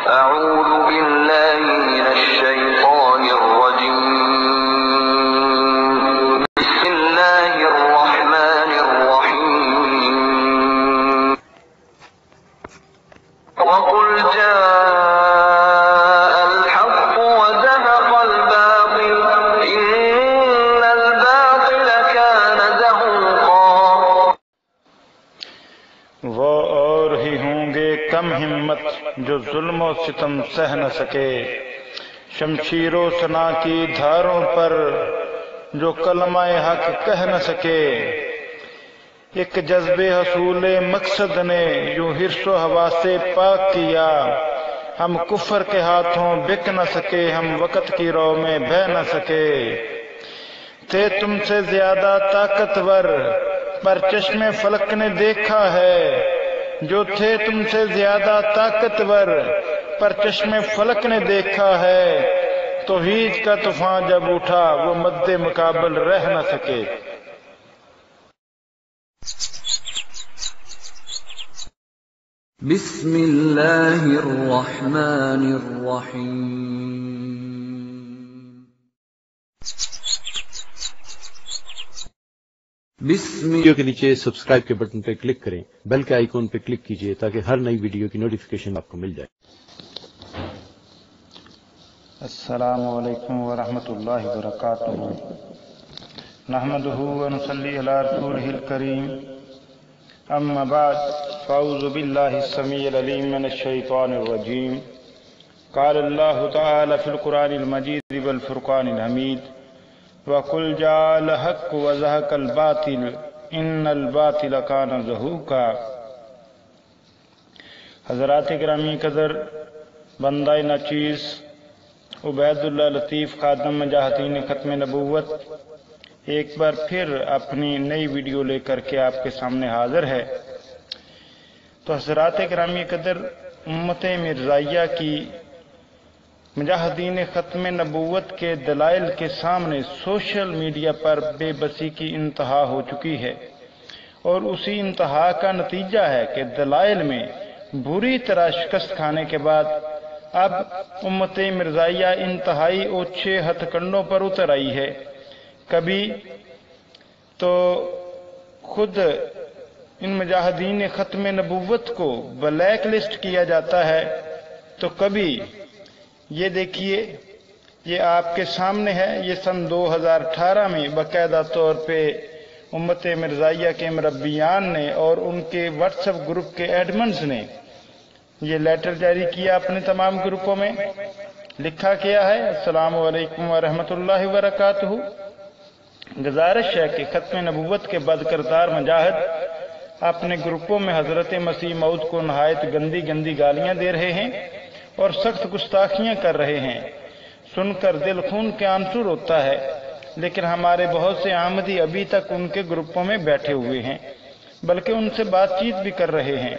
أعوذ بالله من الشيطان الرجيم بسم الله الرحمن الرحيم وقل جاء الحق وزهق الباطل إن الباطل كان زهوقا وہ اور ہی ہوں گے کم ہمت جو ظلم و ستم سہ نہ سکے، شمشیر و سنا کی دھاروں پر جو کلمہ حق کہہ نہ سکے۔ ایک جذب حصول مقصد نے یوں حرص و ہوا سے پاک کیا، ہم کفر کے ہاتھوں بک نہ سکے، ہم وقت کی رو میں بہہ نہ سکے۔ تھے تم سے زیادہ طاقتور پر چشم فلک نے دیکھا ہے، جو تھے تم سے زیادہ طاقتور پر چشم فلک نے دیکھا ہے، توحید کا طوفان جب اٹھا وہ مد مقابل رہ نہ سکے۔ بسم اللہ الرحمن الرحیم ویڈیو کے نیچے سبسکرائب کے بٹن پہ کلک کریں، بیل کے آئیکن پہ کلک کیجئے تاکہ ہر نئی ویڈیو کی نوٹیفیکیشن آپ کو مل جائے۔ السلام علیکم ورحمۃ اللہ وبرکاتہ۔ نحمده ونصلی علی رسولہ الکریم، اما بعد فاعوذ باللہ السمیع العلیم من الشیطان الرجیم۔ قال اللہ تعالی فی القرآن المجید والفرقان الحمید، وَقُلْ جَاءَ الْحَقُّ وَزَهَقَ الْبَاطِلُ إِنَّ الْبَاطِلَ كَانَ زَهُوقًا۔ حضرات گرامی قدر، بندہ ناچیز عبید اللہ لطیف خادم مجاہدین ختم نبوت ایک بار پھر اپنی نئی ویڈیو لے کر کے آپ کے سامنے حاضر ہے۔ تو حضرات گرامی قدر، امت مرزائیہ کی مجاہدین ختم نبوت کے دلائل کے سامنے سوشل میڈیا پر بے بسی کی انتہا ہو چکی ہے، اور اسی انتہا کا نتیجہ ہے کہ دلائل میں بری طرح شکست کھانے کے بعد اب امت مرزائیہ انتہائی اوچھے ہتھ کنڈوں پر اتر آئی ہے۔ کبھی تو خود ان مجاہدین ختم نبوت کو بلیک لسٹ کیا جاتا ہے، تو کبھی یہ دیکھیے، یہ آپ کے سامنے ہے، یہ سن 2018 میں باقاعدہ طور پہ امت مرزائیہ کے مربیان نے اور ان کے واٹس ایپ گروپ کے ایڈمنز نے یہ لیٹر جاری کیا اپنے تمام گروپوں میں۔ لکھا کیا ہے، السلام علیکم ورحمۃ اللہ وبرکاتہ۔ گزارش ہے کہ ختم نبوت کے بد کردار مجاہد اپنے گروپوں میں حضرت مسیح موعود کو نہایت گندی گندی گالیاں دے رہے ہیں اور سخت گستاخیاں کر رہے ہیں۔ سن کر دل خون کے آنسو روتا ہے، لیکن ہمارے بہت سے احمدی ابھی تک ان کے گروپوں میں بیٹھے ہوئے ہیں، بلکہ ان سے بات چیت بھی کر رہے ہیں،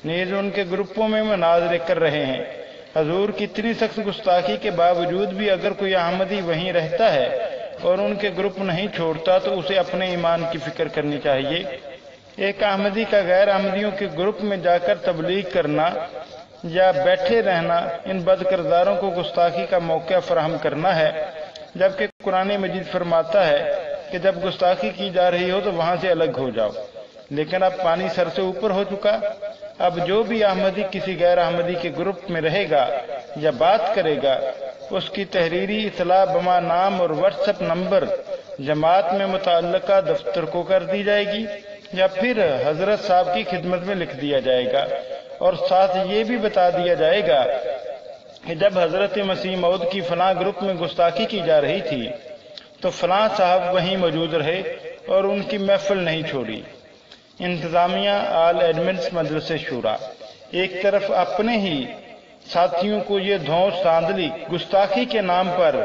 نیز ان کے گروپوں میں مناظرے کر رہے ہیں۔ حضور کی اتنی سخت گستاخی کے باوجود بھی اگر کوئی احمدی وہیں رہتا ہے اور ان کے گروپ نہیں چھوڑتا تو اسے اپنے ایمان کی فکر کرنی چاہیے۔ ایک احمدی کا غیر احمدیوں کے گروپ میں جا کر تبلیغ کرنا یا بیٹھے رہنا ان بد کرداروں کو گستاخی کا موقع فراہم کرنا ہے، جبکہ قرآن مجید فرماتا ہے کہ جب گستاخی کی جا رہی ہو تو وہاں سے الگ ہو جاؤ۔ لیکن اب پانی سر سے اوپر ہو چکا، اب جو بھی احمدی کسی غیر احمدی کے گروپ میں رہے گا یا بات کرے گا، اس کی تحریری اطلاع بما نام اور واٹس ایپ نمبر جماعت میں متعلقہ دفتر کو کر دی جائے گی، یا پھر حضرت صاحب کی خدمت میں لکھ دیا جائے گا، اور ساتھ یہ بھی بتا دیا جائے گا کہ جب حضرت مسیح موعود کی فلاں گروپ میں گستاخی کی جا رہی تھی تو فلاں صاحب وہیں موجود رہے اور ان کی محفل نہیں چھوڑی۔ انتظامیہ آل ایڈمنٹس مجلس شورا ایک طرف اپنے ہی ساتھیوں کو یہ دھونس دھاندلی گستاخی کے نام پر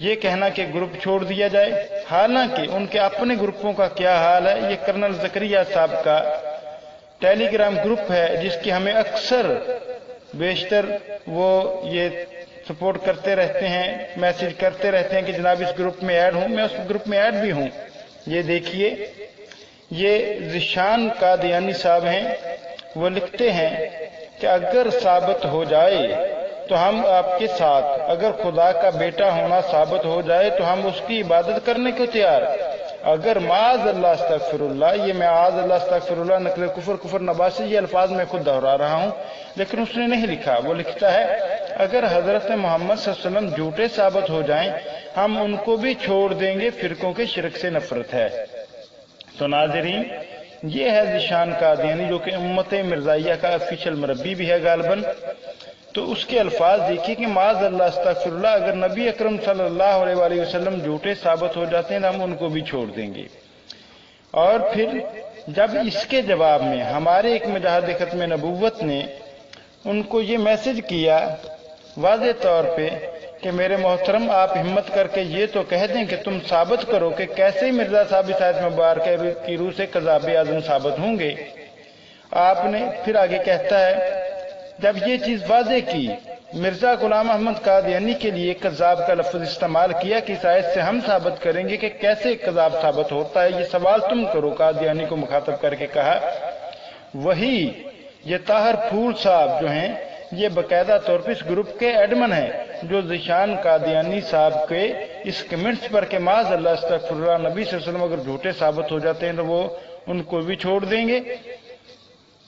یہ کہنا کہ گروپ چھوڑ دیا جائے، حالانکہ ان کے اپنے گروپوں کا کیا حال ہے۔ یہ کرنل زکریا صاحب کا ٹیلی گرام گروپ ہے، جس کی ہمیں اکثر بیشتر وہ یہ سپورٹ کرتے رہتے ہیں، میسج کرتے رہتے ہیں کہ جناب اس گروپ میں ایڈ ہوں، میں اس گروپ میں ایڈ بھی ہوں۔ یہ دیکھیے، یہ ذیشان قادیانی صاحب ہیں، وہ لکھتے ہیں کہ اگر ثابت ہو جائے تو ہم آپ کے ساتھ، اگر خدا کا بیٹا ہونا ثابت ہو جائے تو ہم اس کی عبادت کرنے کو تیار، اگر معاذ اللہ استغفر اللہ، یہ معاذ اللہ استغفر اللہ نقل کفر کفر نباشی، یہ الفاظ میں خود دہرا رہا ہوں لیکن اس نے نہیں لکھا، وہ لکھتا ہے اگر حضرت محمد صلی اللہ علیہ وسلم جھوٹے ثابت ہو جائیں ہم ان کو بھی چھوڑ دیں گے، فرقوں کے شرک سے نفرت ہے۔ تو ناظرین، یہ ہے ذیشان قادیانی جو کہ امت مرزائیہ کا آفیشیل مربی بھی ہے غالباً۔ تو اس کے الفاظ دیکھیے کہ معاذ اللہ استغفر اللہ، اگر نبی اکرم صلی اللہ علیہ وآلہ وسلم جھوٹے ثابت ہو جاتے ہیں تو ہم ان کو بھی چھوڑ دیں گے۔ اور پھر جب اس کے جواب میں ہمارے ایک مجاہد ختم نبوت نے ان کو یہ میسج کیا واضح طور پہ کہ میرے محترم آپ ہمت کر کے یہ تو کہہ دیں کہ تم ثابت کرو کہ کیسے مرزا صاحب اس آیت مبارکہ کی روح سے کذاب اعظم ثابت ہوں گے۔ آپ نے پھر آگے کہتا ہے جب یہ چیز واضح کی، مرزا غلام احمد قادیانی کے لیے کذاب کا لفظ استعمال کیا کہ اس آیت سے ہم ثابت کریں گے کہ کیسے کذاب ثابت ہوتا ہے، یہ سوال تم کرو، قادیانی کو مخاطب کر کے کہا۔ وہی یہ طاہر پھول صاحب جو ہیں یہ باقاعدہ طور پر اس گروپ کے ایڈمن ہیں جو ذیشان قادیانی صاحب کے اس کمنٹس پر کہ معاذ اللہ استغفر اللہ، نبی صلی اللہ علیہ وسلم اگر جھوٹے ثابت ہو جاتے ہیں تو وہ ان کو بھی چھوڑ دیں گے۔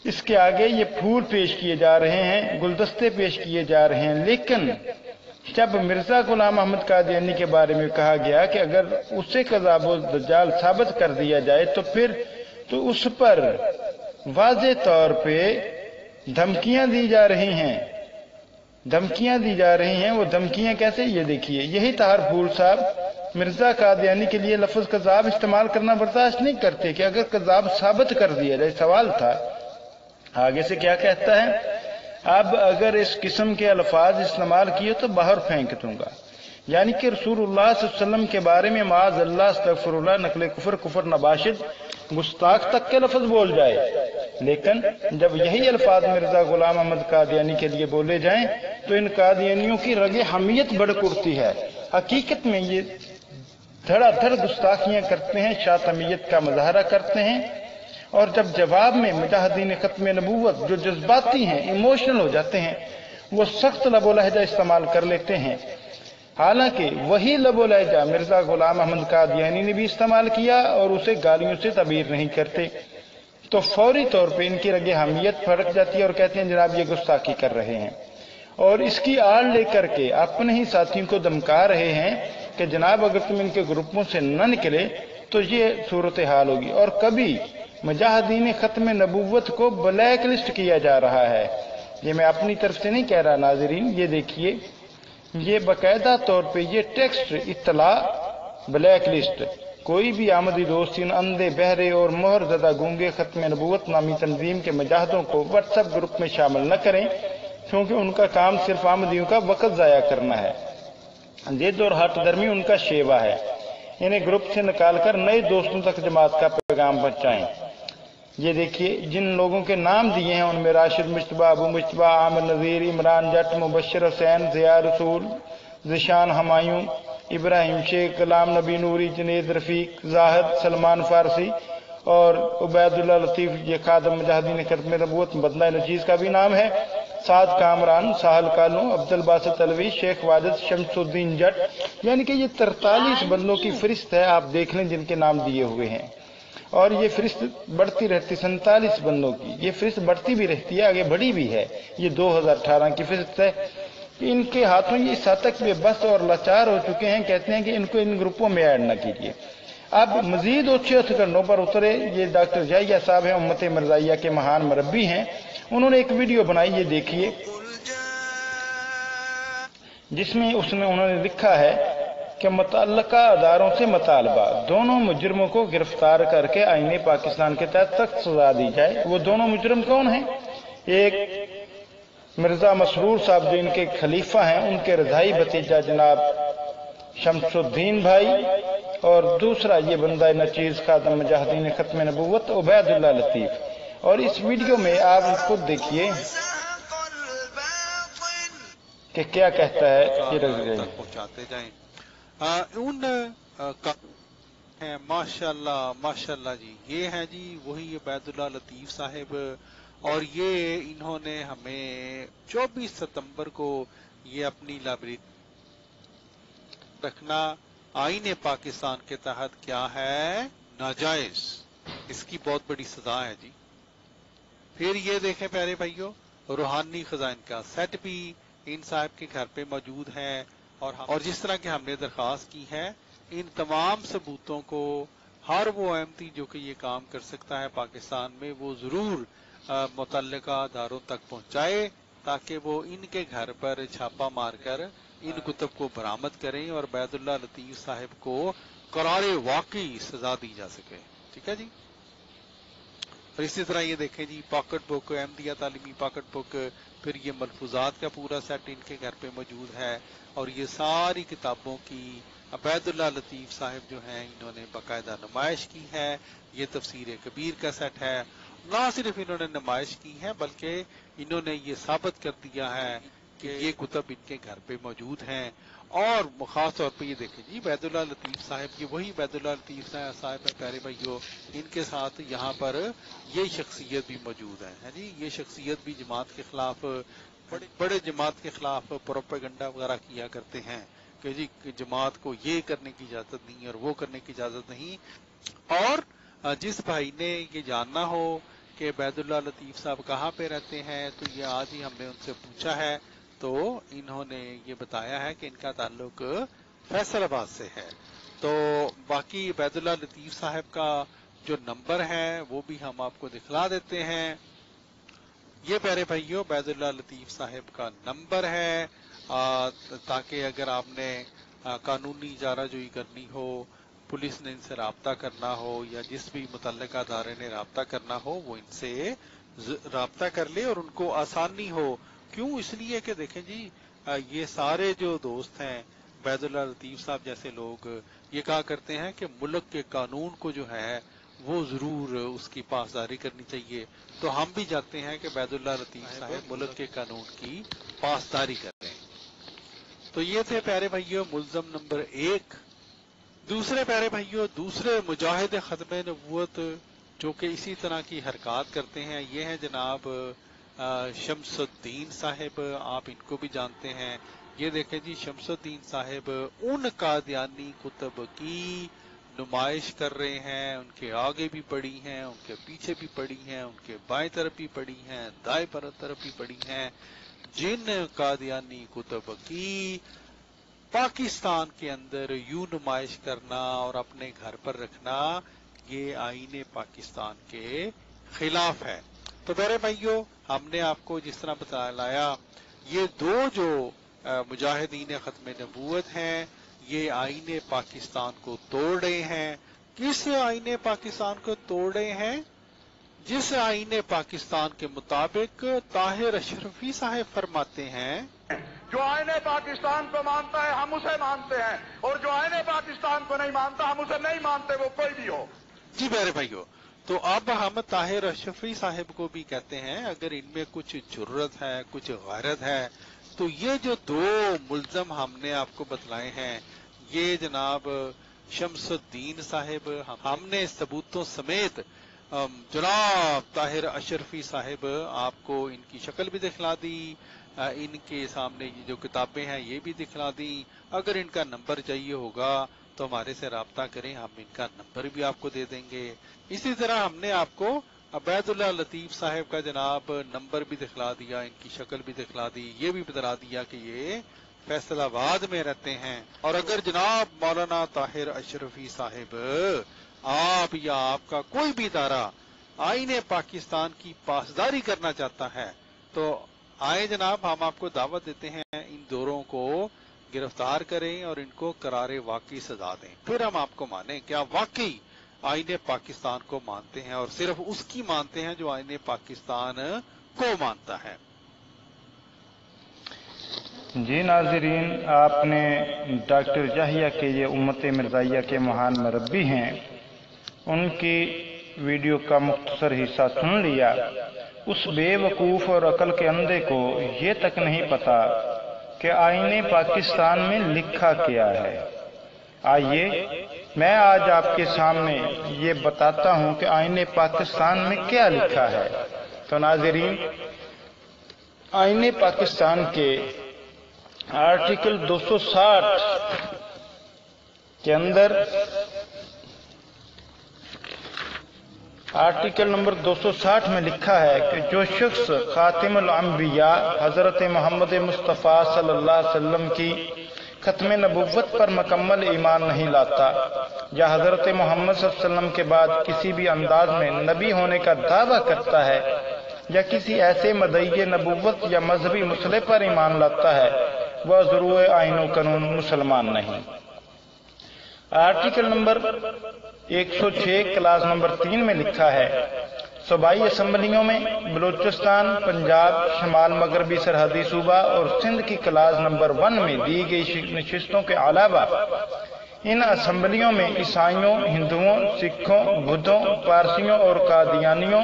اس کے آگے یہ پھول پیش کیے جا رہے ہیں، گلدستے پیش کیے جا رہے ہیں، لیکن جب مرزا غلام احمد قادیانی کے بارے میں کہا گیا کہ اگر اسے کذاب و دجال ثابت کر دیا جائے تو پھر تو اس پر واضح طور پہ دھمکیاں دی جا رہی ہیں، دھمکیاں دی جا رہی ہیں۔ وہ دھمکیاں کیسے؟ یہ دیکھیے، یہی طاہر پھول صاحب مرزا قادیانی کے لیے لفظ کذاب استعمال کرنا برداشت نہیں کرتے کہ اگر کذاب ثابت کر دیا جائے۔ سوال تھا آگے سے کیا کہتا ہے، اب اگر اس قسم کے الفاظ استعمال کیے تو باہر پھینک دوں گا، یعنی کہ رسول اللہ صلی اللہ علیہ وسلم کے بارے میں معاذ اللہ استغفر اللہ نقل کفر کفر نباشد گستاخ تک کے لفظ بول جائے، لیکن جب یہی الفاظ مرزا غلام احمد قادیانی کے لیے بولے جائیں تو ان قادیانیوں کی رگ حمیت بڑک اٹھتی ہے۔ حقیقت میں یہ دھڑا دھڑ گستاخیاں کرتے ہیں، شاطمیت کا مظاہرہ کرتے ہیں، اور جب جواب میں مجاہدین ختم نبوت جو جذباتی ہیں، ایموشنل ہو جاتے ہیں، وہ سخت لب و لہجہ استعمال کر لیتے ہیں، حالانکہ وہی لب و لہجہ مرزا غلام احمد قادیانی نے بھی استعمال کیا اور اسے گالیوں سے تعبیر نہیں کرتے، تو فوری طور پہ ان کی رگ حمیت پھڑک جاتی ہے اور کہتے ہیں جناب یہ گستاخی کر رہے ہیں، اور اس کی آڑ لے کر کے اپنے ہی ساتھیوں کو دمکا رہے ہیں کہ جناب اگر تم ان کے گروپوں سے نہ نکلے تو یہ صورتحال ہوگی۔ اور کبھی مجاہدین ختم نبوت کو بلیک لسٹ کیا جا رہا ہے، یہ میں اپنی طرف سے نہیں کہہ رہا ناظرین، یہ دیکھیے یہ باقاعدہ طور پہ یہ ٹیکسٹ اطلاع بلیک لسٹ، کوئی بھی آمدی دوست ان اندھے بہرے اور مہر زدہ گونگے ختم نبوت نامی تنظیم کے مجاہدوں کو واٹس ایپ گروپ میں شامل نہ کریں، کیونکہ ان کا کام صرف آمدیوں کا وقت ضائع کرنا ہے، ضد اور ہٹ درمی ان کا شیوا ہے، انہیں گروپ سے نکال کر نئے دوستوں تک جماعت کا پیغام پہنچائیں۔ یہ دیکھیے جن لوگوں کے نام دیے ہیں ان میں راشد مشتبہ، ابو مشتبہ، عامر نذیر، عمران جٹ، مبشر حسین، ضیاء رسول، ذیشان ہمایوں، ابراہیم شیخ، غلام نبی نوری، جنید رفیق، زاہد، سلمان فارسی اور عبید اللہ لطیف، یہ خادم مجاہدین ختم نبوت بدلہ نچیز کا بھی نام ہے، سعد کامران، ساحل کالو، عبد الباسط علوی، شیخ واجد، شمس الدین جٹ، یعنی کہ یہ 43 بندوں کی فہرست ہے، آپ دیکھ لیں جن کے نام دیے ہوئے ہیں، اور یہ فہرست بڑھتی رہتی، 47 بندوں کی یہ فہرست بڑھتی بھی رہتی ہے، آگے بڑھی بھی ہے، یہ 2018 کی فہرست ہے۔ ان کے ہاتھوں یہ اس حد تک بے بس اور لاچار ہو چکے ہیں، کہتے ہیں کہ ان کو ان گروپوں میں ایڈ نہ کیجیے۔ اب مزید اونچے ہتھکنڈوں پر اترے، یہ ڈاکٹر جائیہ صاحب ہیں، امت مرزائیہ کے مہان مربی ہیں، انہوں نے ایک ویڈیو بنائی، یہ دیکھیے، جس میں انہوں نے لکھا ہے کہ متعلقہ اداروں سے مطالبہ دونوں مجرموں کو گرفتار کر کے آئین پاکستان کے تحت سخت سزا دی جائے۔ وہ دونوں مجرم کون ہیں؟ ایک مرزا مسرور صاحب جو ان کے خلیفہ ہیں، ان کے رضائی بھتیجا جناب شمس الدین بھائی، اور دوسرا یہ بندہ نچیز خادم مجاہدین ختم نبوت عبید اللہ لطیف۔ اور اس ویڈیو میں آپ خود دیکھیے کہ کیا کہتا ہے، یہ پہنچاتے جائیں ان ماشاء اللہ ماشاء اللہ جی، یہ ہیں جی وہی عبید اللہ لطیف صاحب، اور یہ انہوں نے ہمیں 24 ستمبر کو یہ اپنی لائبریری رکھنا آئین پاکستان کے تحت کیا ہے؟ ناجائز. اس کی بہت بڑی سزا ہے جی. پھر یہ دیکھیں پیارے بھائیوں، روحانی خزائن کا سیٹ بھی ان صاحب کے گھر پہ موجود ہے، اور جس طرح کہ ہم نے درخواست کی ہے، ان تمام ثبوتوں کو ہر وہ احمدی جو کہ یہ کام کر سکتا ہے پاکستان میں، وہ ضرور متعلقہ اداروں تک پہنچائے تاکہ وہ ان کے گھر پر چھاپا مار کر ان کتب کو برآمد کریں اور عبید اللہ لطیف صاحب کو قرار واقعی سزا دی جا سکے. ٹھیک ہے جی. اور اسی طرح یہ دیکھیں جی، پاکٹ بک، احمدیہ تعلیمی پاکٹ بک، پھر یہ ملفوظات کا پورا سیٹ ان کے گھر پہ موجود ہے، اور یہ ساری کتابوں کی عبید اللہ لطیف صاحب جو ہیں انہوں نے باقاعدہ نمائش کی ہے. یہ تفسیر کبیر کا سیٹ ہے. نہ صرف انہوں نے نمائش کی ہے بلکہ انہوں نے یہ ثابت کر دیا ہے کہ یہ کتب ان کے گھر پہ موجود ہیں. اور خاص طور پہ یہ دیکھیں جی، عبید اللہ لطیف صاحب، یہ وہی عبید اللہ لطیف صاحب ہے پیارے بھائیو، ان کے ساتھ یہاں پر یہ شخصیت بھی موجود ہے جی. یہ شخصیت بھی جماعت کے خلاف، بڑے جماعت کے خلاف پروپیگنڈا وغیرہ کیا کرتے ہیں کہ جی جماعت کو یہ کرنے کی اجازت نہیں اور وہ کرنے کی اجازت نہیں. اور جس بھائی نے یہ جاننا ہو کہ عبید اللہ لطیف صاحب کہاں پہ رہتے ہیں، تو یہ آج ہی ہم نے ان سے پوچھا ہے، تو انہوں نے یہ بتایا ہے کہ ان کا تعلق فیصل آباد سے ہے. تو باقی عبید اللہ لطیف صاحب کا جو نمبر ہے وہ بھی ہم آپ کو دکھلا دیتے ہیں. یہ پیارے بھائیو عبید اللہ لطیف صاحب کا نمبر ہے، تاکہ اگر آپ نے قانونی اجارہ جوئی کرنی ہو، پولیس نے ان سے رابطہ کرنا ہو، یا جس بھی متعلقہ ادارے نے رابطہ کرنا ہو، وہ ان سے رابطہ کر لے اور ان کو آسانی ہو. کیوں؟ اس لیے کہ دیکھیں جی، یہ سارے جو دوست ہیں عبید اللہ لطیف صاحب جیسے لوگ، یہ کہا کرتے ہیں کہ ملک کے قانون کو جو ہے وہ ضرور اس کی پاسداری کرنی چاہیے. تو ہم بھی چاہتے ہیں کہ عبید اللہ لطیف صاحب ملک کے قانون کی پاسداری کریں. تو یہ تھے پیارے بھائیو ملزم نمبر 1. دوسرے پیارے بھائیو، دوسرے مجاہد ختم نبوت جو کہ اسی طرح کی حرکات کرتے ہیں، یہ ہیں جناب شمس الدین صاحب. آپ ان کو بھی جانتے ہیں. یہ دیکھیں جی، شمس الدین صاحب ان قادیانی کتب کی نمائش کر رہے ہیں. ان کے آگے بھی پڑی ہیں، ان کے پیچھے بھی پڑی ہیں، ان کے بائیں طرف بھی پڑی ہیں، دائیں طرف بھی پڑی ہیں، جن قادیانی کتب کی پاکستان کے اندر یوں نمائش کرنا اور اپنے گھر پر رکھنا، یہ آئین پاکستان کے خلاف ہے. تو میرے بھائیو، ہم نے آپ کو جس طرح بتایا، یہ دو جو مجاہدین ختم نبوت ہیں، یہ آئین پاکستان کو توڑ رہے ہیں. کس آئین پاکستان کو توڑ رہے ہیں؟ جس آئین پاکستان کے مطابق طاہر اشرفی صاحب فرماتے ہیں، جو آئین پاکستان کو مانتا ہے ہم اسے مانتے ہیں، اور جو آئین پاکستان کو نہیں مانتا ہم اسے نہیں مانتے، وہ کوئی بھی ہو. جی میرے بھائیو، تو اب ہم طاہر اشرفی صاحب کو بھی کہتے ہیں، اگر ان میں کچھ جرت ہے، کچھ غیرت ہے، تو یہ جو دو ملزم ہم نے آپ کو بتلائے ہیں، یہ جناب شمس الدین صاحب، ہم نے ثبوتوں سمیت جناب طاہر اشرفی صاحب آپ کو ان کی شکل بھی دکھلا دی، ان کے سامنے یہ جو کتابیں ہیں یہ بھی دکھلا دی. اگر ان کا نمبر چاہیے ہوگا تو ہمارے سے رابطہ کریں، ہم ان کا نمبر بھی آپ کو دے دیں گے. اسی طرح ہم نے آپ کو عبید اللہ لطیف صاحب کا جناب نمبر بھی دکھلا دیا، ان کی شکل بھی دکھلا دی، یہ بھی بتلا دیا کہ یہ فیصل آباد میں رہتے ہیں. اور اگر جناب مولانا طاہر اشرفی صاحب، آپ یا آپ کا کوئی بھی ادارہ آئین پاکستان کی پاسداری کرنا چاہتا ہے، تو آئے جناب، ہم آپ کو دعوت دیتے ہیں ان دوروں کو گرفتار کریں اور ان کو قرار واقعی سزا دیں. پھر ہم آپ کو مانیں کیا واقعی آئین پاکستان کو مانتے ہیں، اور صرف اس کی مانتے ہیں جو آئین پاکستان کو مانتا ہے. جی ناظرین، آپ نے ڈاکٹر یحییٰ کے یہ امت مرزائیہ کے مہان مربی ہیں، ان کی ویڈیو کا مختصر حصہ سن لیا. اس بے وقوف اور عقل کے اندھے کو یہ تک نہیں پتا کہ آئین پاکستان میں لکھا کیا ہے. آئیے میں آج آپ کے سامنے یہ بتاتا ہوں کہ آئین پاکستان میں کیا لکھا ہے. تو ناظرین، آئین پاکستان کے آرٹیکل 260 کے اندر آرٹیکل نمبر 260 میں لکھا ہے کہ جو شخص خاتم الانبیاء حضرت محمد مصطفیٰ صلی اللہ علیہ وسلم کی ختم نبوت پر مکمل ایمان نہیں لاتا یا حضرت محمد صلی اللہ علیہ وسلم کے بعد کسی بھی انداز میں نبی ہونے کا دعویٰ کرتا ہے یا کسی ایسے مدعی نبوت یا مذہبی مسئلے پر ایمان لاتا ہے، وہ ضرور آئین و قانون مسلمان نہیں۔ آرٹیکل نمبر 106 کلاس نمبر 3 میں لکھا ہے صوبائی اسمبلیوں میں بلوچستان، پنجاب، شمال مغربی سرحدی صوبہ اور سندھ کی کلاس نمبر 1 میں دی گئی نشستوں کے علاوہ ان اسمبلیوں میں عیسائیوں، ہندوؤں، سکھوں، بدھوں، پارسیوں اور قادیانیوں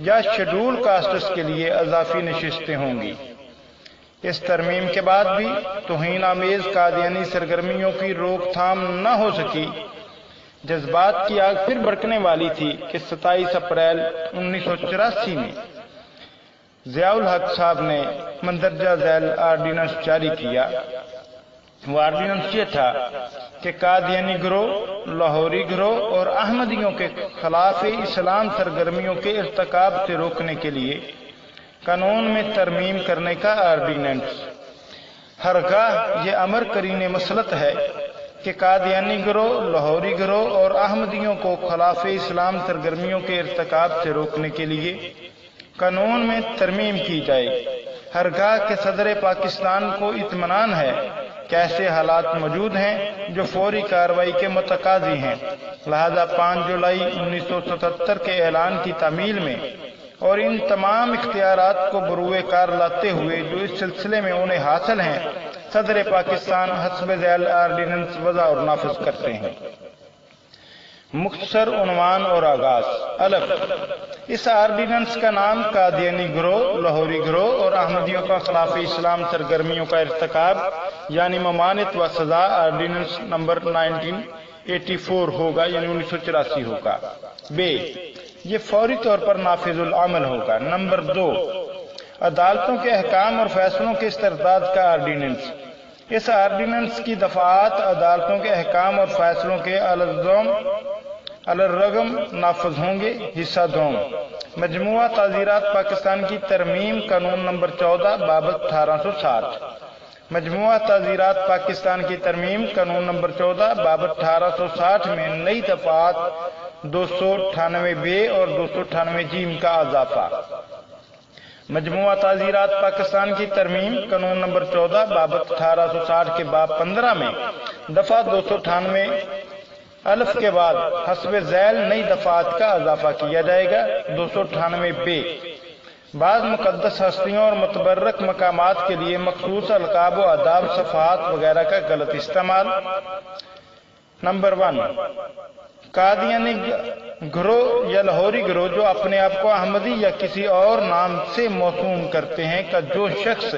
یا شیڈول کاسٹس کے لیے اضافی نشستیں ہوں گی۔ اس ترمیم کے بعد بھی توہین آمیز قادیانی سرگرمیوں کی روک تھام نہ ہو سکی۔ جذبات کی آگ پھر بھڑکنے والی تھی کہ 27 اپریل 1984 میں ضیاء الحق صاحب نے مندرجہ ذیل آرڈیننس جاری کیا۔ وہ آرڈیننس یہ تھا کہ قادیانی گروہ، لاہوری گروہ اور احمدیوں کے خلاف اسلام سرگرمیوں کے ارتکاب سے روکنے کے لیے قانون میں ترمیم کرنے کا آرڈیننس۔ ہرگاہ یہ امر کرین مسلط ہے کہ قادیانی گروہ، لاہوری گروہ اور احمدیوں کو خلاف اسلام سرگرمیوں کے ارتکاب سے روکنے کے لیے قانون میں ترمیم کی جائے۔ ہرگاہ کہ صدر پاکستان کو اطمینان ہے کہ ایسے حالات موجود ہیں جو فوری کارروائی کے متقاضی ہیں، لہذا 5 جولائی 1977 کے اعلان کی تعمیل میں اور ان تمام اختیارات کو بروئے کار لاتے ہوئے جو اس سلسلے میں انہیں حاصل ہیں، صدر پاکستان حسب ذیل آرڈیننس وضع اور نافذ کرتے ہیں۔ مختصر عنوان اور آغاز۔ الف، اس آرڈیننس کا نام قادیانی گروہ، لاہوری گروہ اور احمدیوں کا خلاف اسلام سرگرمیوں کا ارتکاب یعنی ممانعت و سزا آرڈیننس نمبر 1984 ہوگا، یعنی 1984 ہوگا۔ ب، یہ فوری طور پر نافذ العمل ہوگا۔ نمبر 2، عدالتوں کے احکام اور فیصلوں کے استرداد کا آرڈیننس۔ اس آرڈیننس کی دفعات عدالتوں کے احکام اور فیصلوں کے الرغم نافذ ہوں گے۔ حصہ دوم، مجموعہ تعزیرات پاکستان کی ترمیم قانون نمبر 14 بابت 1860۔ مجموعہ تعزیرات پاکستان کی ترمیم قانون نمبر 14 بابت 1860 میں نئی دفعات 298 بے اور 298 جیم کا اضافہ۔ مجموعہ تعزیرات پاکستان کی ترمیم قانون نمبر 14 بابت 1860 کے باب 15 میں دفعہ 298 الف کے بعد حسب ذیل نئی دفعات کا اضافہ کیا جائے گا۔ 298 بے، بعض مقدس ہستیوں اور متبرک مقامات کے لیے مخصوص القاب و آداب، صفحات وغیرہ کا غلط استعمال۔ نمبر 1، قادیانی گروہ یا لاہوری گروہ جو اپنے آپ کو احمدی یا کسی اور نام سے موسوم کرتے ہیں کا جو شخص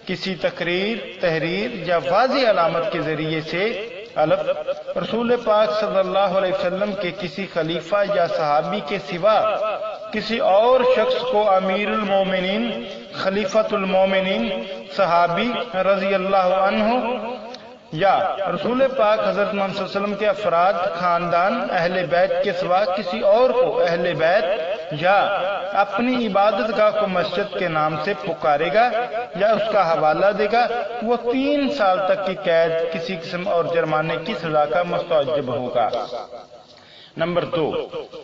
کسی تقریر، تحریر یا واضح علامت کے ذریعے سے الف، رسول پاک صلی اللہ علیہ وسلم کے کسی خلیفہ یا صحابی کے سوا کسی اور شخص کو امیر المومنین، خلیفۃ المومنین، صحابی رضی اللہ عنہ یا رسول پاک حضرت محمد صلی اللہ علیہ وسلم کے افراد، خاندان، اہل بیت کے سوا کسی اور کو اہل بیت یا اپنی عبادت گاہ کو مسجد کے نام سے پکارے گا یا اس کا حوالہ دے گا، وہ 3 سال تک کی قید، کسی قسم اور جرمانے کی سزا کا مستوجب ہوگا۔ نمبر 2،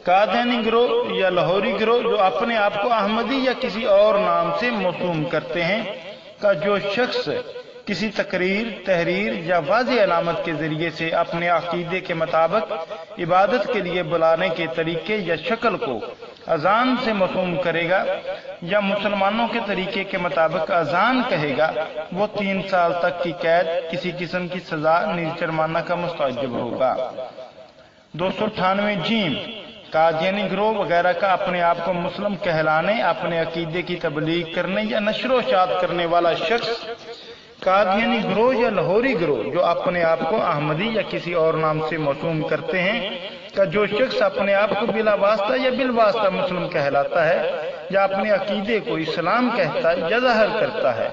قادیانی گروہ یا لاہوری گروہ جو اپنے آپ کو احمدی یا کسی اور نام سے موسوم کرتے ہیں کا جو شخص کسی تقریر، تحریر یا واضح علامت کے ذریعے سے اپنے عقیدے کے مطابق عبادت کے لیے بلانے کے طریقے یا شکل کو اذان سے موسوم کرے گا یا مسلمانوں کے طریقے کے مطابق اذان کہے گا، وہ 3 سال تک کی قید، کسی قسم کی سزا نیز جرمانہ کا مستوجب ہوگا۔ 298 جیم، قادیانی گروہ وغیرہ کا اپنے آپ کو مسلم کہلانے، اپنے عقیدے کی تبلیغ کرنے یا نشر و اشاعت کرنے والا شخص قادیانی گروہ یا لاہوری گروہ جو اپنے آپ کو احمدی یا کسی اور نام سے موسوم کرتے ہیں کہ جو شخص اپنے آپ کو بلا واسطہ یا بالواسطہ مسلم کہلاتا ہے یا اپنے عقیدے کو اسلام کہتا ہے یا ظاہر کرتا ہے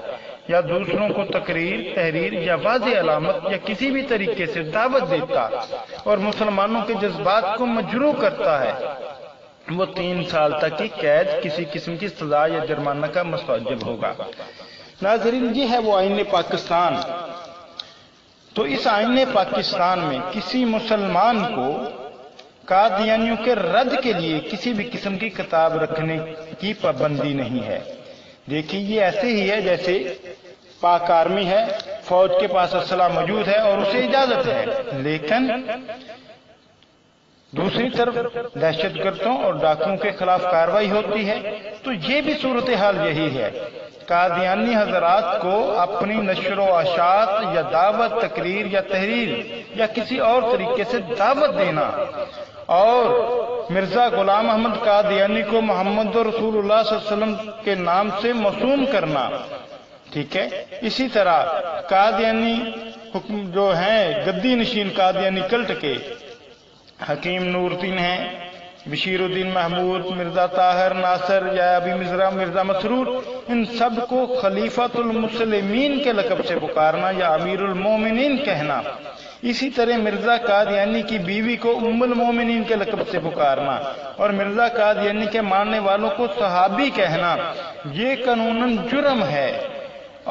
یا دوسروں کو تقریر، تحریر یا واضح علامت یا کسی بھی طریقے سے دعوت دیتا اور مسلمانوں کے جذبات کو مجروح کرتا ہے، وہ 3 سال تک کی قید، کسی قسم کی سزا یا جرمانہ کا مستوجب ہوگا۔ ناظرین، یہ ہے وہ آئین پاکستان۔ تو اس آئین پاکستان میں کسی مسلمان کو قادیانیوں کے رد کے لیے کسی بھی قسم کی کتاب رکھنے کی پابندی نہیں ہے۔ دیکھیے، یہ ایسے ہی ہے جیسے پاک آرمی ہے، فوج کے پاس اسلحہ موجود ہے اور اسے اجازت ہے، لیکن دوسری طرف دہشت گردوں اور ڈاکوؤں کے خلاف کارروائی ہوتی ہے۔ تو یہ بھی صورتحال یہی ہے۔ قادیانی حضرات کو اپنی نشر و اشاعت یا دعوت، تقریر یا تحریر یا کسی اور طریقے سے دعوت دینا اور مرزا غلام احمد قادیانی کو محمد رسول اللہ صلی اللہ علیہ وسلم کے نام سے موسوم کرنا، ٹھیک ہے، اسی طرح قادیانی حکم جو ہیں گدی نشین قادیانی کلٹ کے حکیم نور الدین ہیں، بشیر الدین محمود، مرزا طاہر ناصر یا ابی مزرا مرزا مسرور، ان سب کو خلیفۃ المسلمین کے لقب سے پکارنا یا امیر المومنین کہنا، اسی طرح مرزا قادیانی کی بیوی کو ام المومنین کے لقب سے پکارنا اور مرزا قادیانی کے ماننے والوں کو صحابی کہنا، یہ قانوناً جرم ہے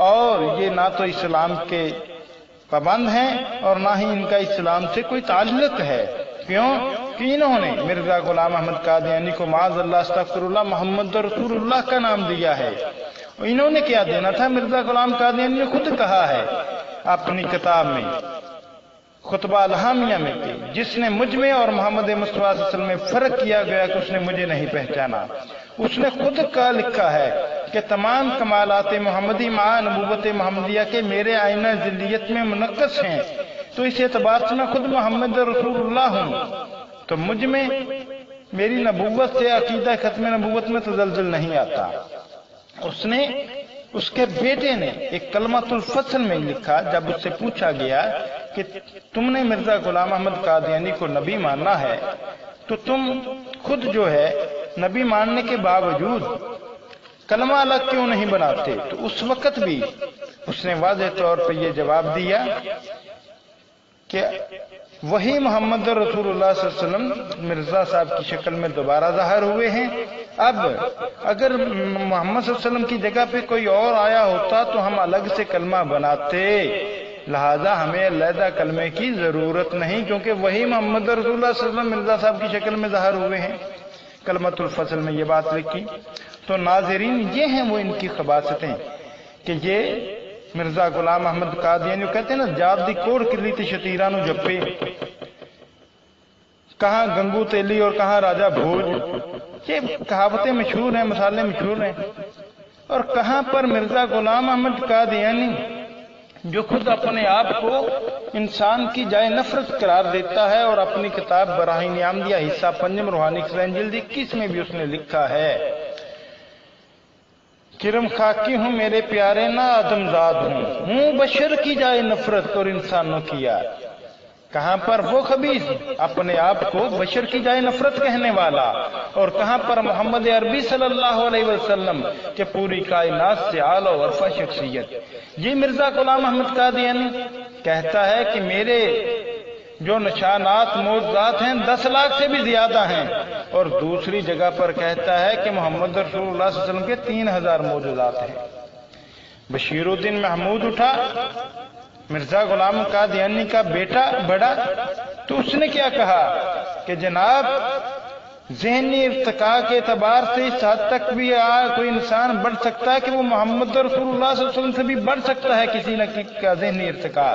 اور یہ نہ تو اسلام کے پابند ہیں اور نہ ہی ان کا اسلام سے کوئی تعلق ہے۔ کیوں کہ انہوں نے مرزا غلام احمد قادیانی کو معاذ اللہ استغفر اللہ محمد رسول اللہ کا نام دیا ہے۔ انہوں نے کیا دینا تھا؟ مرزا غلام قادیانی نے خود کہا ہے اپنی کتاب میں خطبہ الحامیہ میں کہ جس نے مجھ میں اور محمد مصطفیٰ صلی اللہ علیہ وسلم میں فرق کیا گیا کہ اس نے مجھے نہیں پہچانا۔ اس نے خود کا لکھا ہے کہ تمام کمالات محمدی مع نبوت محمدیہ کے میرے آئینہ ذلیت میں منعکس ہیں، تو اس اعتبار سے میں خود محمد رسول اللہ ہوں، تو مجھ میں میری نبوت سے عقیدہ ختم نبوت میں تزلزل نہیں آتا۔ اس کے بیٹے نے ایک کلمۃ الفصل میں لکھا، جب اس سے پوچھا گیا کہ تم نے مرزا غلام احمد قادیانی کو نبی ماننا ہے تو تم خود جو ہے نبی ماننے کے باوجود کلمہ الگ کیوں نہیں بناتے؟ تو اس وقت بھی اس نے واضح طور پہ یہ جواب دیا کہ وہی محمد رسول اللہ صلی اللہ علیہ وسلم مرزا صاحب کی شکل میں دوبارہ ظاہر ہوئے ہیں۔ اب اگر محمد صلی اللہ علیہ وسلم کی جگہ پہ کوئی اور آیا ہوتا تو ہم الگ سے کلمہ بناتے، لہذا ہمیں علیحدہ کلمے کی ضرورت نہیں، کیونکہ وہی محمد رسول اللہ صلی اللہ علیہ وسلم مرزا صاحب کی شکل میں ظاہر ہوئے ہیں۔ کلمۃ الفصل میں یہ بات لکھی۔ تو ناظرین، یہ ہیں وہ ان کی خباثتیں کہ یہ مرزا غلام احمد قادیانی کہتے ہیں نا، جات دی کوڑ کلی تے شتیرانو جپے، کہاں گنگو تیلی اور کہاں راجہ بھوج، یہ کہاوتیں مشہور ہیں، مثالیں مشہور ہیں۔ اور کہاں پر مرزا غلام احمد قادیانی جو خود اپنے آپ کو انسان کی جائے نفرت قرار دیتا ہے، اور اپنی کتاب براہین عامدیہ حصہ پنجم روحانی خزائن جلد 21 میں بھی اس نے لکھا ہے، کرم خاکی ہوں میرے پیارے نہ آدمزاد ہوں بشر کی جائے نفرت اور انسانوں کی یاد۔ کہاں پر وہ خبیث اپنے آپ کو بشر کی جائے نفرت کہنے والا، اور کہاں پر محمد عربی صلی اللہ علیہ وسلم کے پوری کائنات سے اعلیٰ و ارفع شخصیت۔ یہ مرزا غلام احمد قادیانی کہتا ہے کہ میرے جو نشانات معجزات ہیں 10 لاکھ سے بھی زیادہ ہیں، اور دوسری جگہ پر کہتا ہے کہ محمد رسول اللہ صلی اللہ علیہ وسلم کے 3000 معجزات ہیں۔ بشیر الدین محمود اٹھا، مرزا غلام قادیانی کا بیٹا بڑا، تو اس نے کیا کہا کہ جناب ذہنی ارتقاء کے اعتبار سے اس حد تک بھی کوئی انسان بڑھ سکتا ہے کہ وہ محمد رسول اللہ صلی اللہ علیہ وسلم سے بھی بڑھ سکتا ہے کسی نہ کسی کا ذہنی ارتقاء،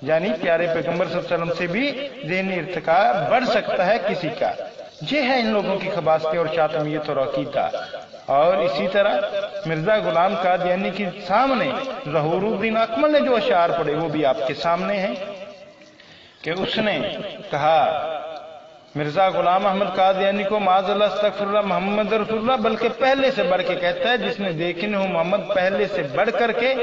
یعنی پیارے پیغمبر صلی اللہ علیہ وسلم سے بھی ذہنی ارتقاء بڑھ سکتا ہے کسی کا۔ یہ ہے ان لوگوں کی خباثتیں اور شاطمیت اور عقیدہ۔ اور اسی طرح مرزا غلام قادیانی کے سامنے ظہور الدین اکمل نے جو اشعار پڑھے وہ بھی آپ کے سامنے ہیں کہ اس نے کہا مرزا غلام احمد قادیانی کو معاذ اللہ استغفر اللہ محمد رسول اللہ، بلکہ پہلے سے بڑھ کے کہتا ہے، جس نے دیکھنے ہو محمد پہلے سے بڑھ کر کے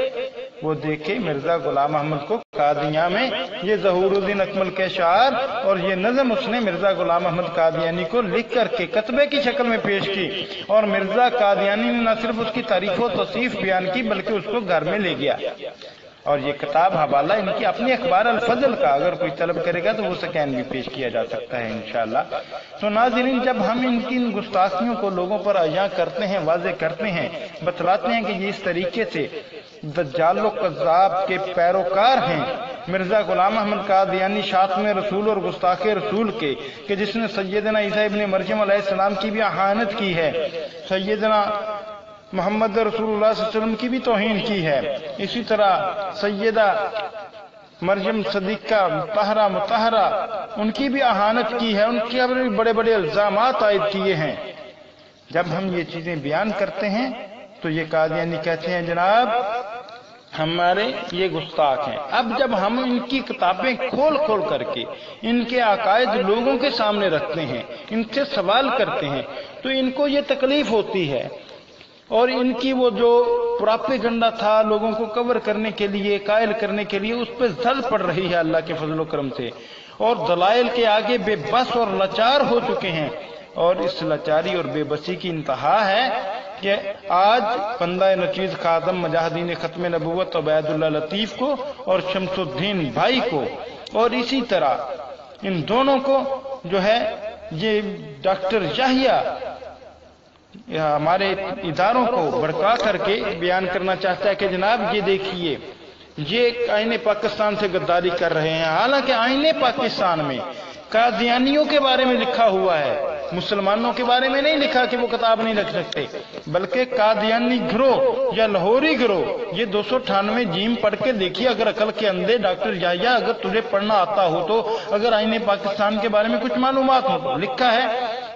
وہ دیکھے مرزا غلام احمد کو قادیاں میں یہ ظہورالدین اکمل کے اشعار اور یہ نظم اس نے مرزا غلام احمد قادیانی کو لکھ کر کے کتبے کی شکل میں پیش کی، اور مرزا قادیانی نے نہ صرف اس کی تعریف و توصیف بیان کی بلکہ اس کو گھر میں لے گیا، اور یہ کتاب حوالہ ان کی اپنی اخبار الفضل کا اگر کوئی طلب کرے گا تو وہ سکین بھی پیش کیا جا سکتا ہے انشاءاللہ۔ تو ناظرین، جب ہم ان کی ان گستاخیوں کو لوگوں پر عیاں کرتے ہیں، واضح کرتے ہیں، بتلاتے ہیں کہ یہ اس طریقے سے دجال و کذاب کے پیروکار ہیں مرزا غلام احمد قادیانی شاتم رسول اور گستاخ رسول کے، کہ جس نے سیدنا عیسیٰ ابن مریم علیہ السلام کی بھی اہانت کی ہے، سیدنا محمد رسول اللہ صلی اللہ علیہ وسلم کی بھی توہین کی ہے، اسی طرح سیدہ مریم صدیقہ مطہرہ ان کی بھی اہانت کی ہے، ان کے بھی بڑے بڑے الزامات عائد کیے ہیں۔ جب ہم یہ چیزیں بیان کرتے ہیں تو یہ قادیانی کہتے ہیں جناب ہمارے یہ گستاخ ہیں۔ اب جب ہم ان کی کتابیں کھول کھول کر کے ان کے عقائد لوگوں کے سامنے رکھتے ہیں، ان سے سوال کرتے ہیں، تو ان کو یہ تکلیف ہوتی ہے، اور ان کی وہ جو پراپیگنڈا تھا لوگوں کو کور کرنے کے لیے، قائل کرنے کے لیے، اس پہ زل پڑ رہی ہے اللہ کے فضل و کرم سے، اور دلائل کے آگے بے بس اور لاچار ہو چکے ہیں، اور اس لاچاری اور بے بسی کی انتہا ہے کہ آج بندہ نچیز خادم مجاہدین ختم نبوت عبید اللہ لطیف کو اور شمس الدین بھائی کو، اور اسی طرح ان دونوں کو جو ہے یہ ڈاکٹر یحییٰ ہمارے اداروں کو بڑکا کر کے بیان کرنا چاہتا ہے کہ جناب یہ دیکھیے یہ آئین پاکستان سے غداری کر رہے ہیں، حالانکہ آئین پاکستان میں قادیانیوں کے بارے میں لکھا ہوا ہے، مسلمانوں کے بارے میں نہیں لکھا کہ وہ کتاب نہیں رکھ سکتے، بلکہ قادیانی گروہ یا لاہوری گروہ یہ 298 جیم پڑھ کے دیکھیے، اگر عقل کے اندھے ڈاکٹر یحییٰ اگر تجھے پڑھنا آتا ہو تو، اگر آئین پاکستان کے بارے میں کچھ معلومات ہو تو لکھا ہے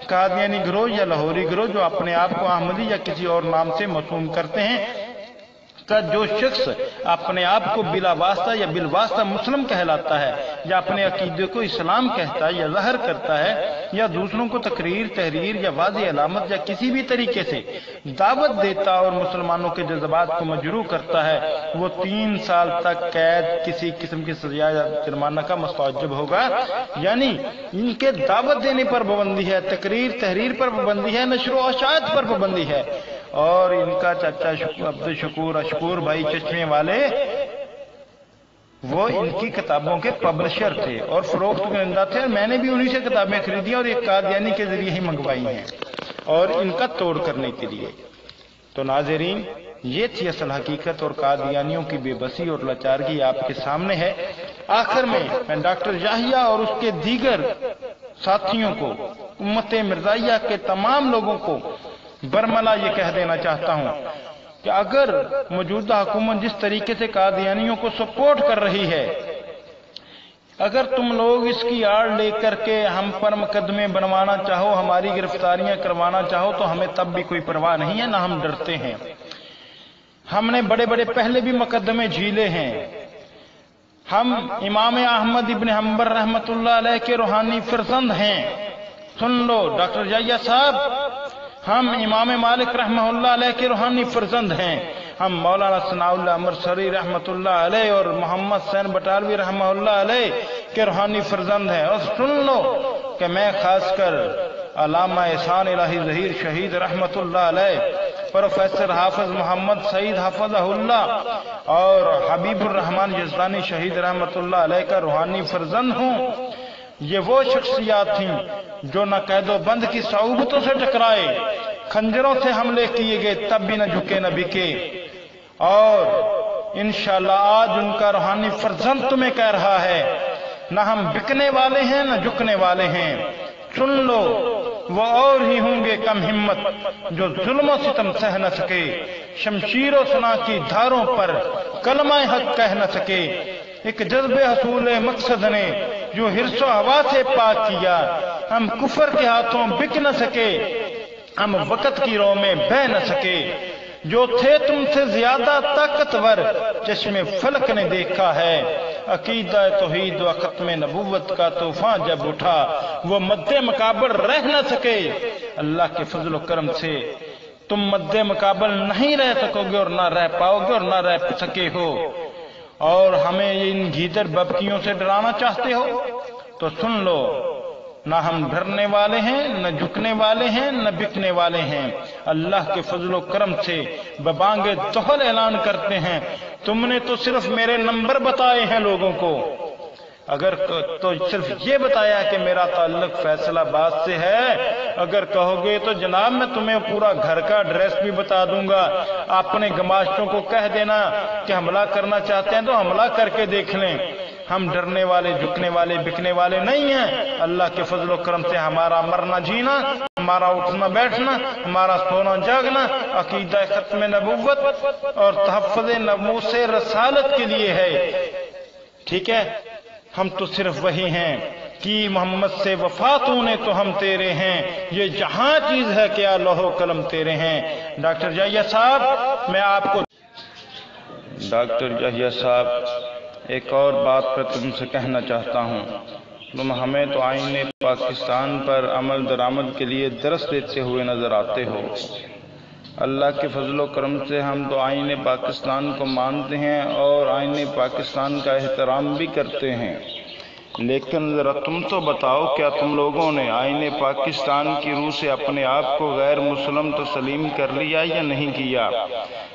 قادیانی گروہ یا لاہوری گروہ جو اپنے آپ کو احمدی یا کسی اور نام سے موسوم کرتے ہیں کا جو شخص اپنے آپ کو بلا واسطہ یا بالواسطہ مسلم کہلاتا ہے، یا اپنے عقیدے کو اسلام کہتا ہے یا ظاہر کرتا ہے، یا دوسروں کو تقریر تحریر یا واضح علامت یا کسی بھی طریقے سے دعوت دیتا اور مسلمانوں کے جذبات کو مجروح کرتا ہے، وہ 3 سال تک قید، کسی قسم کی سزا یا جرمانہ کا مستوجب ہوگا۔ یعنی ان کے دعوت دینے پر پابندی ہے، تقریر تحریر پر پابندی ہے، نشر و اشاعت پر پابندی ہے، اور ان کا چچا عبد الشکور اشکور بھائی چشمے والے وہ ان کی کتابوں کے پبلشر تھے اور فروخت کنندہ تھے، اور میں نے بھی انہی سے کتابیں خریدی اور ایک قادیانی کے ذریعے ہی منگوائی ہیں اور ان کا توڑ کرنے کے لیے۔ تو ناظرین، یہ تھی اصل حقیقت اور قادیانیوں کی بے بسی اور لاچارگی آپ کے سامنے ہے۔ آخر میں ڈاکٹر یحییٰ اور اس کے دیگر ساتھیوں کو، امت مرزائیہ کے تمام لوگوں کو برملا یہ کہہ دینا چاہتا ہوں کہ اگر موجودہ حکومت جس طریقے سے قادیانیوں کو سپورٹ کر رہی ہے، اگر تم لوگ اس کی آڑ لے کر کے ہم پر مقدمے بنوانا چاہو، ہماری گرفتاریاں کروانا چاہو، تو ہمیں تب بھی کوئی پرواہ نہیں ہے، نہ ہم ڈرتے ہیں۔ ہم نے بڑے بڑے پہلے بھی مقدمے جھیلے ہیں۔ ہم امام احمد ابن حنبل رحمۃ اللہ علیہ کے روحانی فرزند ہیں۔ سن لو ڈاکٹر یحییٰ صاحب، ہم امام مالک رحمہ اللہ علیہ کے روحانی فرزند ہیں۔ ہم مولانا ثناء اللہ امرتسری رحمۃ اللہ علیہ اور محمد حسین بٹالوی رحمہ اللہ علیہ کے روحانی فرزند ہیں۔ اور سن لو کہ میں خاص کر علامہ احسان الہی ظہیر شہید رحمۃ اللہ علیہ، پروفیسر حافظ محمد سعید حفظہ اللہ اور حبیب الرحمن یزدانی شہید رحمۃ اللہ علیہ کا روحانی فرزند ہوں۔ یہ وہ شخصیات تھیں جو نہ قید و بند کی صعوبتوں سے ٹکرائے، خنجروں سے حملے کیے گئے تب بھی نہ جھکے نہ بکے، اور انشاءاللہ آج ان کا روحانی فرزند تمہیں کہہ رہا ہے نہ ہم بکنے والے ہیں نہ جھکنے والے ہیں۔ سن لو وہ اور ہی ہوں گے کم ہمت جو ظلم و ستم سہ نہ سکے، شمشیر و سنا کی دھاروں پر کلمہ حق کہہ نہ سکے۔ ایک جذب حصول مقصد نے جو حرص و ہوا سے پاک کیا، ہم کفر کے ہاتھوں بک نہ سکے، ہم وقت کی رو میں بہ نہ سکے۔ جو تھے تم سے زیادہ طاقتور چشم فلک نے دیکھا ہے، عقیدہ توحید و ختم نبوت کا طوفان جب اٹھا وہ مد مقابل رہ نہ سکے۔ اللہ کے فضل و کرم سے تم مد مقابل نہیں رہ سکو گے اور نہ رہ پاؤ گے اور نہ رہ سکے ہو۔ اور ہمیں ان گیدڑ ببکیوں سے ڈرانا چاہتے ہو تو سن لو، نہ ہم ڈرنے والے ہیں، نہ جھکنے والے ہیں، نہ بکنے والے ہیں۔ اللہ کے فضل و کرم سے ببانگ دہل اعلان کرتے ہیں، تم نے تو صرف میرے نمبر بتائے ہیں لوگوں کو، اگر تو صرف یہ بتایا کہ میرا تعلق فیصل آباد سے ہے، اگر کہو گے تو جناب میں تمہیں پورا گھر کا ایڈریس بھی بتا دوں گا، اپنے گماشتوں کو کہہ دینا کہ حملہ کرنا چاہتے ہیں تو حملہ کر کے دیکھ لیں۔ ہم ڈرنے والے، جھکنے والے، بکنے والے نہیں ہیں۔ اللہ کے فضل و کرم سے ہمارا مرنا جینا، ہمارا اٹھنا بیٹھنا، ہمارا سونا جاگنا عقیدہ ختم نبوت اور تحفظ ناموس رسالت کے لیے ہے، ٹھیک ہے؟ ہم تو صرف وہی ہیں کہ محمد سے وفاتوں نے تو ہم تیرے ہیں، یہ جہاں چیز ہے کیا لوح و قلم تیرے ہیں۔ ڈاکٹر یحییٰ صاحب، میں آپ کو ڈاکٹر یحییٰ صاحب ایک اور بات پر تم سے کہنا چاہتا ہوں، تم ہمیں تو آئین پاکستان پر عمل درآمد کے لیے درس دیتے ہوئے نظر آتے ہو۔ اللہ کے فضل و کرم سے ہم تو آئین پاکستان کو مانتے ہیں اور آئین پاکستان کا احترام بھی کرتے ہیں، لیکن ذرا تم تو بتاؤ، کیا تم لوگوں نے آئین پاکستان کی روح سے اپنے آپ کو غیر مسلم تسلیم کر لیا یا نہیں کیا؟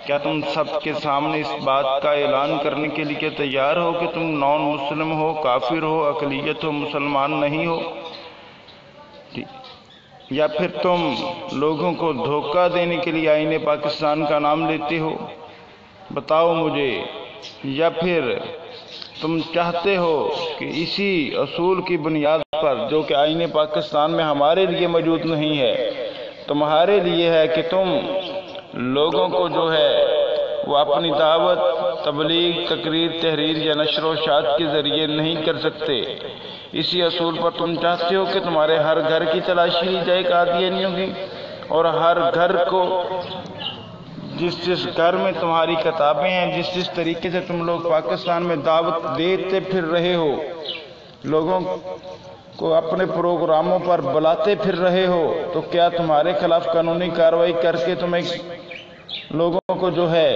کیا تم سب کے سامنے اس بات کا اعلان کرنے کے لیے تیار ہو کہ تم نان مسلم ہو، کافر ہو، اقلیت ہو، مسلمان نہیں ہو؟ یا پھر تم لوگوں کو دھوکہ دینے کے لیے آئین پاکستان کا نام لیتے ہو؟ بتاؤ مجھے۔ یا پھر تم چاہتے ہو کہ اسی اصول کی بنیاد پر جو کہ آئین پاکستان میں ہمارے لیے موجود نہیں ہے، تمہارے لیے ہے کہ تم لوگوں کو جو ہے وہ اپنی دعوت، تبلیغ، تقریر، تحریر یا نشر و اشاعت کے ذریعے نہیں کر سکتے، اسی اصول پر تم چاہتے ہو کہ تمہارے ہر گھر کی تلاشی لی جائے قادیانیوں کی، اور ہر گھر کو جس گھر میں تمہاری کتابیں ہیں، جس طریقے سے تم لوگ پاکستان میں دعوت دیتے پھر رہے ہو، لوگوں کو اپنے پروگراموں پر بلاتے پھر رہے ہو، تو کیا تمہارے خلاف قانونی کارروائی کر کے تمہیں لوگوں کو جو ہے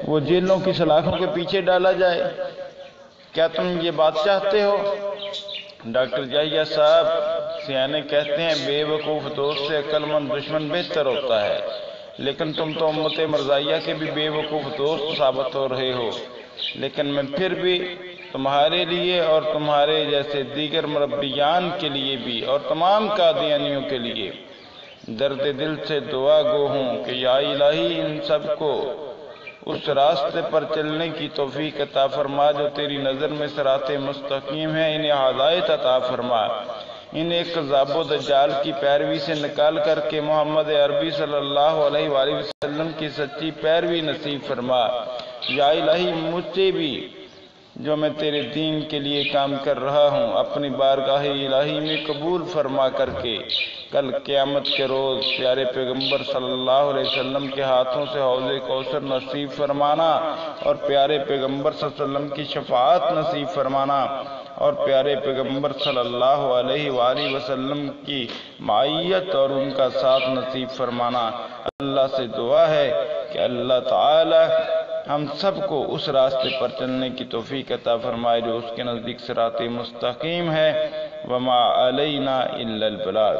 وہ جیلوں کی سلاخوں کے پیچھے ڈالا جائے؟ کیا تم یہ بات چاہتے ہو؟ ڈاکٹر یحییٰ صاحب، سیانے کہتے ہیں بے وقوف دوست سے عقل مند دشمن بہتر ہوتا ہے، لیکن تم تو امت مرزائیہ کے بھی بے وقوف دوست ثابت ہو رہے ہو۔ لیکن میں پھر بھی تمہارے لیے اور تمہارے جیسے دیگر مربیان کے لیے بھی اور تمام قادیانیوں کے لیے درد دل سے دعا گو ہوں کہ یا الہی ان سب کو اس راستے پر چلنے کی توفیق عطا فرما جو تیری نظر میں صراط مستقیم ہے، انہیں ہدایت عطا فرما، انہیں کذاب و دجال کی پیروی سے نکال کر کے محمد عربی صلی اللہ علیہ وآلہ وسلم کی سچی پیروی نصیب فرما۔ یا الہی مجھے بھی جو میں تیرے دین کے لیے کام کر رہا ہوں اپنی بارگاہ الہی میں قبول فرما کر کے کل قیامت کے روز پیارے پیغمبر صلی اللہ علیہ وسلم کے ہاتھوں سے حوض کوثر نصیب فرمانا اور پیارے پیغمبر صلی اللہ علیہ وسلم کی شفاعت نصیب فرمانا اور پیارے پیغمبر صلی اللہ علیہ وآلہ وسلم کی معیت اور ان کا ساتھ نصیب فرمانا۔ اللہ سے دعا ہے کہ اللہ تعالی ہم سب کو اس راستے پر چلنے کی توفیق عطا فرمائے جو اس کے نزدیک صراط مستقیم ہے۔ وما علینا الا البلاغ۔